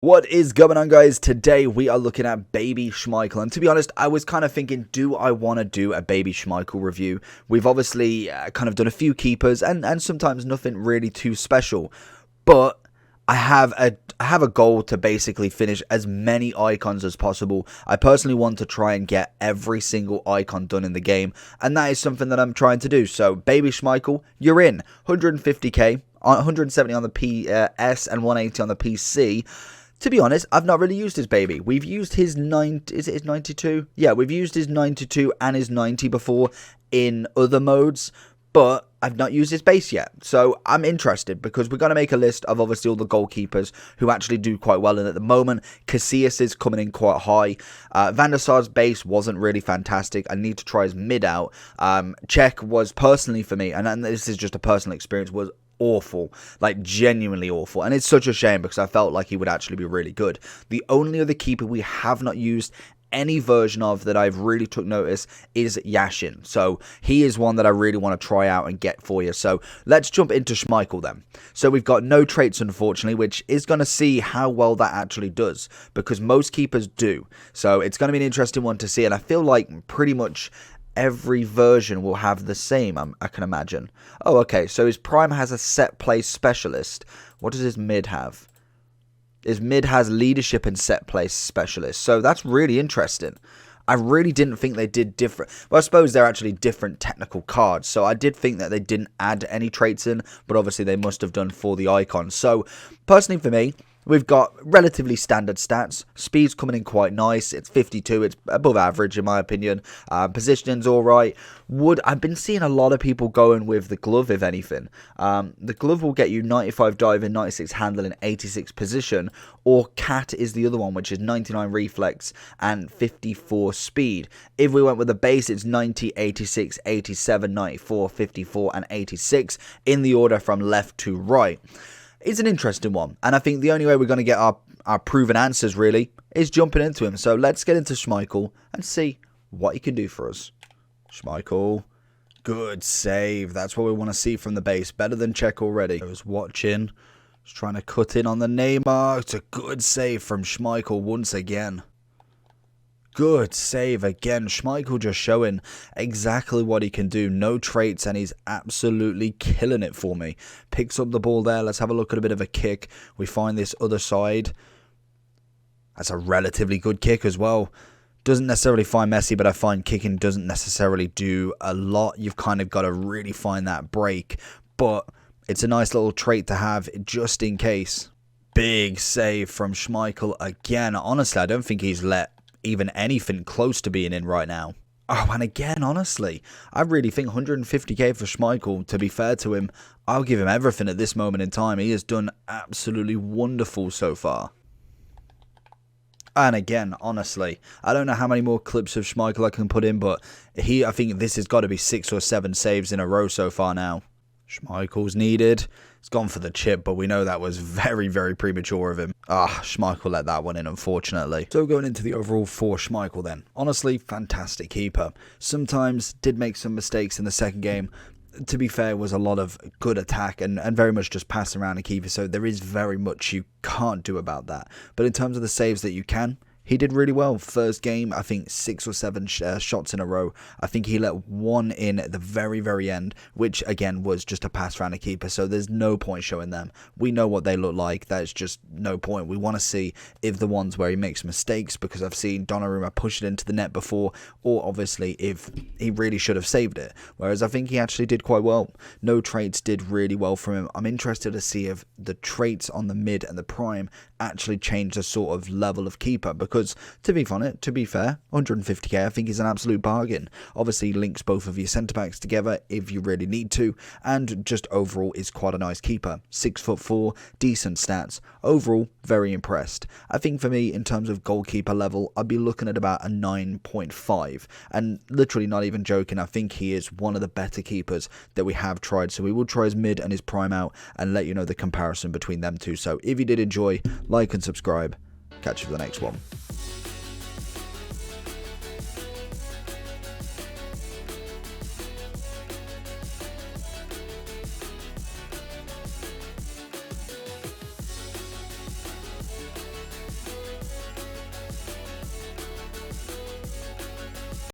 What is going on, guys? Today we are looking at Baby Schmeichel, and to be honest, I was kind of thinking, do I want to do a Baby Schmeichel review? We've obviously kind of done a few keepers, and sometimes nothing really too special, but I have a goal to basically finish as many icons as possible. I personally want to try and get every single icon done in the game, and that is something that I'm trying to do. So, Baby Schmeichel, you're in. 150k, 170 on the PS and 180 on the PC. To be honest, I've not really used his baby. We've used his 90, is it his 92? Yeah, we've used his 92 and his 90 before in other modes, but I've not used his base yet. So I'm interested because we're going to make a list of obviously all the goalkeepers who actually do quite well. And at the moment, Casillas is coming in quite high. Van der Sar's base wasn't really fantastic. I need to try his mid out. Czech was personally for me, and this is just a personal experience, was awful, like genuinely awful, and it's such a shame because I felt like he would actually be really good. The only other keeper we have not used any version of that I've really took notice is Yashin, so he is one that I really want to try out and get for you. So let's jump into Schmeichel then. So we've got no traits, unfortunately, which is going to see how well that actually does, because most keepers do, so it's going to be an interesting one to see, and I feel like pretty much every version will have the same, I can imagine. Oh, okay, so his prime has a set play specialist. What does his mid have? His mid has leadership and set play specialist, so that's really interesting. I really didn't think they did different. Well, I suppose they're actually different technical cards, so I did think that they didn't add any traits in, but obviously they must have done for the icons. So, personally for me, we've got relatively standard stats. Speed's coming in quite nice. It's 52. It's above average in my opinion. Positioning's alright. I've been seeing a lot of people going with the glove, if anything. The glove will get you 95 diving, 96 handling, 86 position. Or cat is the other one, which is 99 reflex and 54 speed. If we went with the base, it's 90, 86, 87, 94, 54, and 86 in the order from left to right. It's an interesting one, and I think the only way we're going to get our proven answers, really, is jumping into him. So let's get into Schmeichel and see what he can do for us. Schmeichel, good save. That's what we want to see from the base. Better than Czech already. I was watching, was trying to cut in on the Neymar. It's a good save from Schmeichel once again. Good save again. Schmeichel just showing exactly what he can do. No traits, and he's absolutely killing it for me. Picks up the ball there. Let's have a look at a bit of a kick. We find this other side. That's a relatively good kick as well. Doesn't necessarily find Messi, but I find kicking doesn't necessarily do a lot. You've kind of got to really find that break. But it's a nice little trait to have just in case. Big save from Schmeichel again. Honestly, I don't think he's let even anything close to being in right now. Oh, and again, honestly, I really think 150k for Schmeichel, to be fair to him, I'll give him everything at this moment in time. He has done absolutely wonderful so far. And again, honestly, I don't know how many more clips of Schmeichel I can put in, but I think this has got to be 6 or 7 saves in a row so far now. Schmeichel's needed. It's gone for the chip, but we know that was very, very premature of him. Schmeichel let that one in, unfortunately. So going into the overall for Schmeichel then. Honestly, fantastic keeper. Sometimes did make some mistakes in the second game. To be fair, was a lot of good attack and very much just passing around a keeper. So there is very much you can't do about that. But in terms of the saves that you can, he did really well. First game, I think 6 or 7 shots in a row. I think he let one in at the very, very end, which again was just a pass around a keeper. So there's no point showing them. We know what they look like. There's just no point. We want to see if the ones where he makes mistakes, because I've seen Donnarumma push it into the net before, or obviously if he really should have saved it. Whereas I think he actually did quite well. No traits did really well from him. I'm interested to see if the traits on the mid and the prime actually change the sort of level of keeper, because to be fair, 150k I think is an absolute bargain. Obviously links both of your centre backs together if you really need to, and just overall is quite a nice keeper. 6'4", decent stats. Overall, very impressed. I think for me, in terms of goalkeeper level, I'd be looking at about a 9.5, and literally not even joking, I think he is one of the better keepers that we have tried. So we will try his mid and his prime out and let you know the comparison between them two. So if you did enjoy, like and subscribe. Catch you for the next one.